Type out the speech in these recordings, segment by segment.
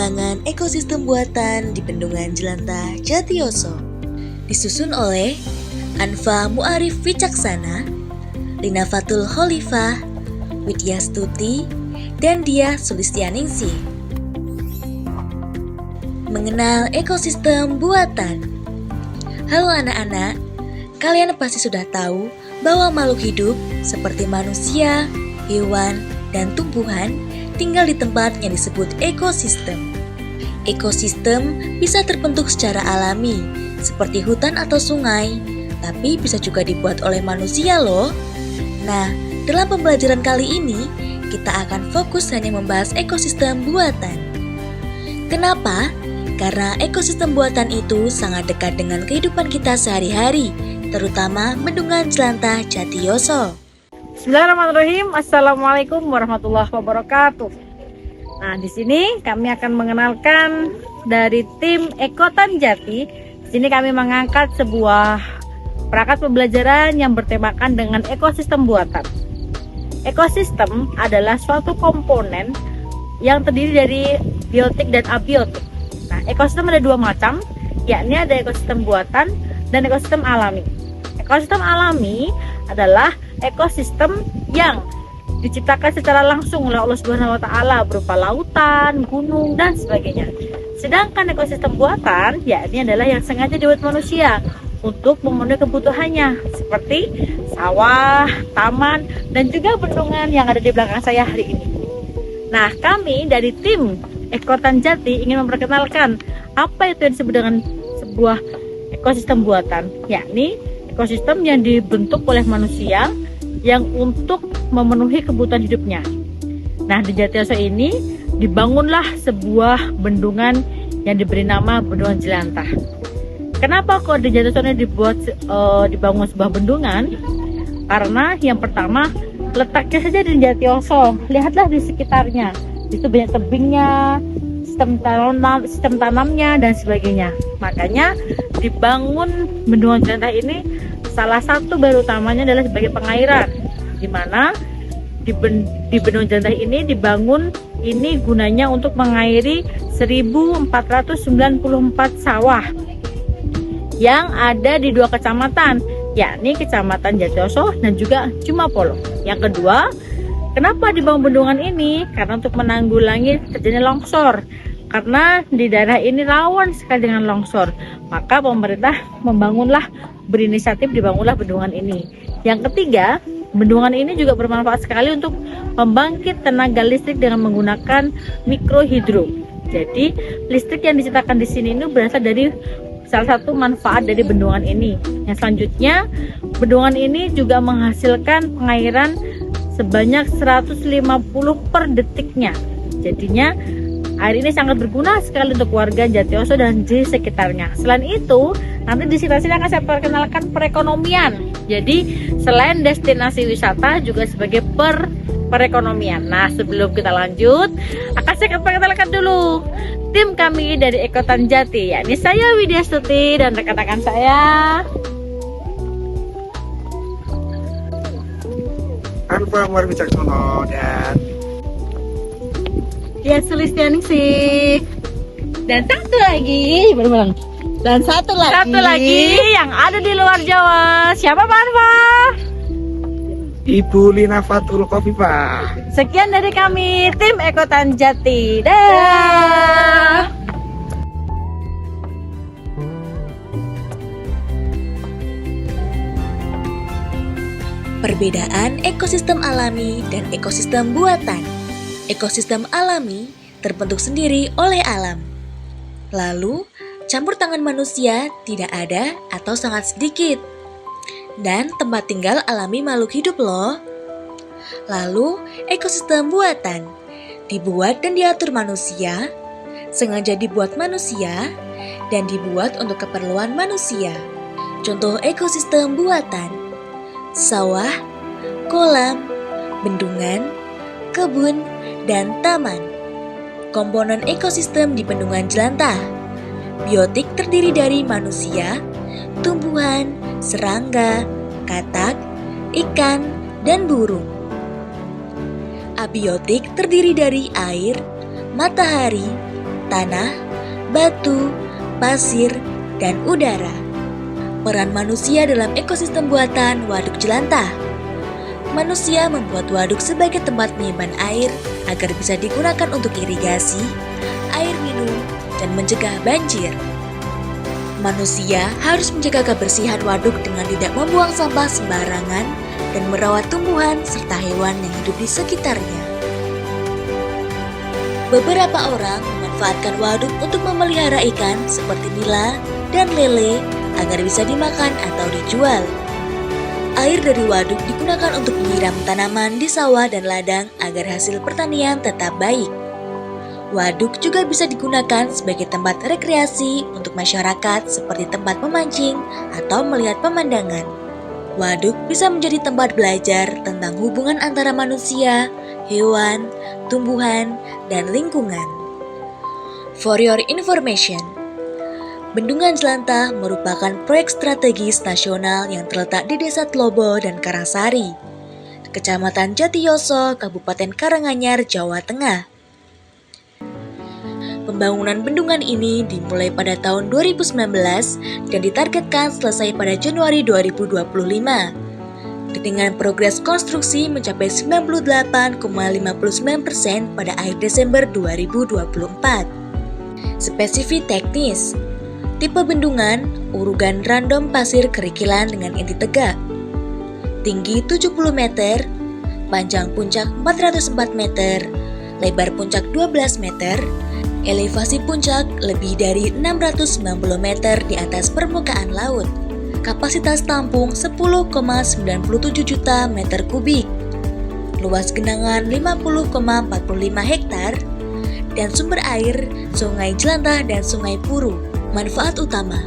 Pengembangan Ekosistem Buatan di Bendungan Jelantah Jatiyoso, disusun oleh Anfa Muarif Wicaksana, Lina Fatul Khalifah, Widya Stuti, dan Dia Sulistianingsih. Mengenal ekosistem buatan. Halo anak-anak, kalian pasti sudah tahu bahwa makhluk hidup seperti manusia, hewan, dan tumbuhan tinggal di tempat yang disebut ekosistem. Ekosistem bisa terbentuk secara alami, seperti hutan atau sungai, tapi bisa juga dibuat oleh manusia loh. Nah, dalam pembelajaran kali ini, kita akan fokus hanya membahas ekosistem buatan. Kenapa? Karena ekosistem buatan itu sangat dekat dengan kehidupan kita sehari-hari, terutama Bendungan Jelantah Jatiyoso. Bismillahirrahmanirrahim. Assalamualaikum warahmatullahi wabarakatuh. Nah, di sini kami akan mengenalkan dari tim Ekotan Jati. Di sini kami mengangkat sebuah perangkat pembelajaran yang bertemakan dengan ekosistem buatan. Ekosistem adalah suatu komponen yang terdiri dari biotik dan abiotik. Nah, ekosistem ada dua macam, yakni ada ekosistem buatan dan ekosistem alami. Ekosistem alami adalah ekosistem yang diciptakan secara langsung oleh Allah Subhanahu wa taala berupa lautan, gunung, dan sebagainya. Sedangkan ekosistem buatan yakni adalah yang sengaja dibuat manusia untuk memenuhi kebutuhannya, seperti sawah, taman, dan juga bendungan yang ada di belakang saya hari ini. Nah, kami dari tim Ekotan Jati ingin memperkenalkan apa itu yang disebut dengan sebuah ekosistem buatan, yakni ekosistem yang dibentuk oleh manusia yang untuk memenuhi kebutuhan hidupnya. Nah, di Jatiyoso ini dibangunlah sebuah bendungan yang diberi nama Bendungan Jelantah. Kenapa kok di Jatiyoso ini dibangun sebuah bendungan? Karena yang pertama, letaknya saja di Jatiyoso. Lihatlah di sekitarnya. Itu banyak tebingnya, sistem tanamnya, dan sebagainya. Makanya dibangun Bendungan Jelantah ini salah satu bahan utamanya adalah sebagai pengairan, di mana di Bendungan Jelantah ini dibangun ini gunanya untuk mengairi 1494 sawah yang ada di dua kecamatan, yakni Kecamatan Jatiyoso dan juga Jumapolo. Yang kedua, kenapa dibangun bendungan ini? Karena untuk menanggulangi terjadinya longsor. Karena di daerah ini rawan sekali dengan longsor, maka pemerintah berinisiatif dibangunlah bendungan ini. Yang ketiga, bendungan ini juga bermanfaat sekali untuk membangkit tenaga listrik dengan menggunakan mikrohidro. Jadi, listrik yang diciptakan di sini ini berasal dari salah satu manfaat dari bendungan ini. Yang selanjutnya, bendungan ini juga menghasilkan pengairan sebanyak 150 per detiknya. Jadinya air ini sangat berguna sekali untuk warga Jatiyoso dan di sekitarnya. Selain itu, nanti di sini akan saya perkenalkan perekonomian. Jadi, selain destinasi wisata juga sebagai perekonomian. Nah, sebelum kita lanjut, akan saya perkenalkan dulu tim kami dari Ekotan Jati, yakni saya Widya Stuti dan rekan-rekan saya Anfa Muarif Wicaksana dan Dia Sulistianingsih. Dan satu lagi, dan satu lagi yang ada di luar Jawa. Siapa Pak Anfa? Ibu Lina Fatul Khalifah. Sekian dari kami tim Ekotan Jati. Dah. Perbedaan ekosistem alami dan ekosistem buatan. Ekosistem alami terbentuk sendiri oleh alam. Lalu, campur tangan manusia tidak ada atau sangat sedikit. Dan tempat tinggal alami makhluk hidup loh. Lalu, ekosistem buatan dibuat dan diatur manusia, sengaja dibuat manusia, dan dibuat untuk keperluan manusia. Contoh ekosistem buatan: sawah, kolam, bendungan, kebun, dan taman. Komponen ekosistem di Bendungan Jelantah. Biotik terdiri dari manusia, tumbuhan, serangga, katak, ikan, dan burung. Abiotik terdiri dari air, matahari, tanah, batu, pasir, dan udara. Peran manusia dalam ekosistem buatan waduk jelantah. Manusia membuat waduk sebagai tempat menyimpan air agar bisa digunakan untuk irigasi, air minum, dan mencegah banjir. Manusia harus menjaga kebersihan waduk dengan tidak membuang sampah sembarangan dan merawat tumbuhan serta hewan yang hidup di sekitarnya. Beberapa orang memanfaatkan waduk untuk memelihara ikan seperti nila dan lele agar bisa dimakan atau dijual. Air dari waduk digunakan untuk menyiram tanaman di sawah dan ladang agar hasil pertanian tetap baik. Waduk juga bisa digunakan sebagai tempat rekreasi untuk masyarakat seperti tempat memancing atau melihat pemandangan. Waduk bisa menjadi tempat belajar tentang hubungan antara manusia, hewan, tumbuhan, dan lingkungan. For your information, Bendungan Jelantah merupakan proyek strategis nasional yang terletak di Desa Tlobo dan Karangsari, Kecamatan Jatiyoso, Kabupaten Karanganyar, Jawa Tengah. Pembangunan bendungan ini dimulai pada tahun 2019 dan ditargetkan selesai pada Januari 2025. Dengan progres konstruksi mencapai 98,59% pada akhir Desember 2024. Spesifik teknis, tipe bendungan, urugan random pasir kerikilan dengan inti tegak. Tinggi 70 meter, panjang puncak 404 meter, lebar puncak 12 meter, elevasi puncak lebih dari 690 meter di atas permukaan laut. Kapasitas tampung 10,97 juta meter kubik. Luas genangan 50,45 hektar. Dan sumber air Sungai Jelantah dan Sungai Puru. Manfaat utama: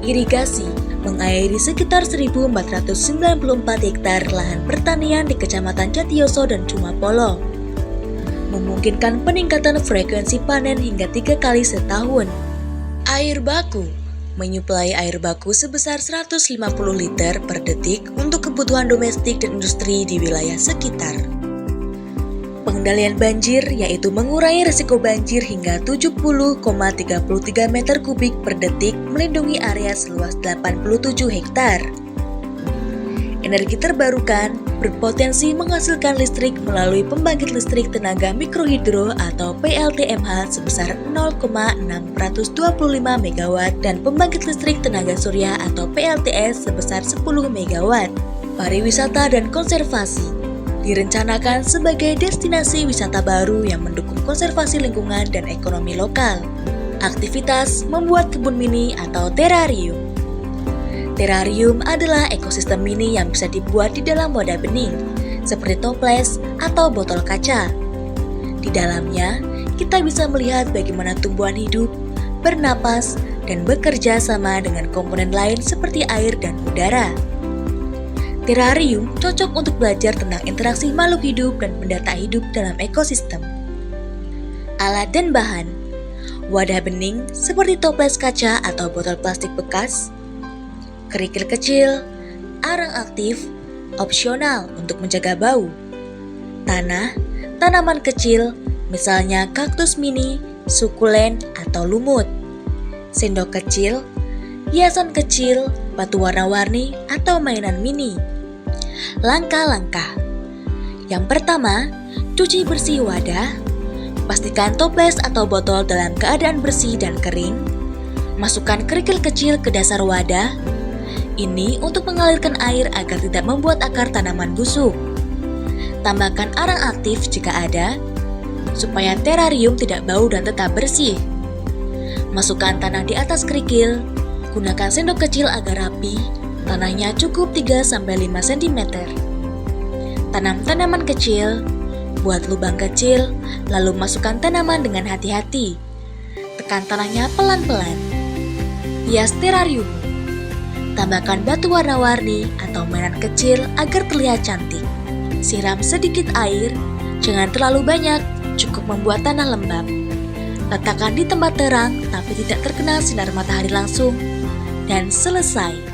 irigasi, mengairi sekitar 1.494 hektar lahan pertanian di Kecamatan Jatiyoso dan Cumapolo. Memungkinkan peningkatan frekuensi panen hingga 3 kali setahun. Air baku, menyuplai air baku sebesar 150 liter per detik untuk kebutuhan domestik dan industri di wilayah sekitar. Pengendalian banjir yaitu mengurangi risiko banjir hingga 70,33 meter kubik per detik melindungi area seluas 87 hektar. Energi terbarukan berpotensi menghasilkan listrik melalui pembangkit listrik tenaga mikrohidro atau PLTMH sebesar 0,625 MW dan pembangkit listrik tenaga surya atau PLTS sebesar 10 MW. Pariwisata dan konservasi direncanakan sebagai destinasi wisata baru yang mendukung konservasi lingkungan dan ekonomi lokal. Aktivitas membuat kebun mini atau terarium. Terarium adalah ekosistem mini yang bisa dibuat di dalam wadah bening, seperti toples atau botol kaca. Di dalamnya, kita bisa melihat bagaimana tumbuhan hidup, bernapas, dan bekerja sama dengan komponen lain seperti air dan udara. Terarium cocok untuk belajar tentang interaksi makhluk hidup dan benda tak hidup dalam ekosistem. Alat dan bahan: wadah bening seperti toples kaca atau botol plastik bekas, kerikil kecil, arang aktif, opsional untuk menjaga bau, tanah, tanaman kecil, misalnya kaktus mini, sukulen, atau lumut, sendok kecil, hiasan kecil, batu warna-warni, atau mainan mini. Langkah-langkah: yang pertama, cuci bersih wadah, pastikan toples atau botol dalam keadaan bersih dan kering, masukkan kerikil kecil ke dasar wadah. Ini untuk mengalirkan air agar tidak membuat akar tanaman busuk. Tambahkan arang aktif jika ada, supaya terarium tidak bau dan tetap bersih. Masukkan tanah di atas kerikil, gunakan sendok kecil agar rapi, tanahnya cukup 3-5 cm. Tanam tanaman kecil, buat lubang kecil, lalu masukkan tanaman dengan hati-hati. Tekan tanahnya pelan-pelan. Hias terarium. Tambahkan batu warna-warni atau mainan kecil agar terlihat cantik. Siram sedikit air, jangan terlalu banyak, cukup membuat tanah lembab. Letakkan di tempat terang tapi tidak terkena sinar matahari langsung. Dan selesai.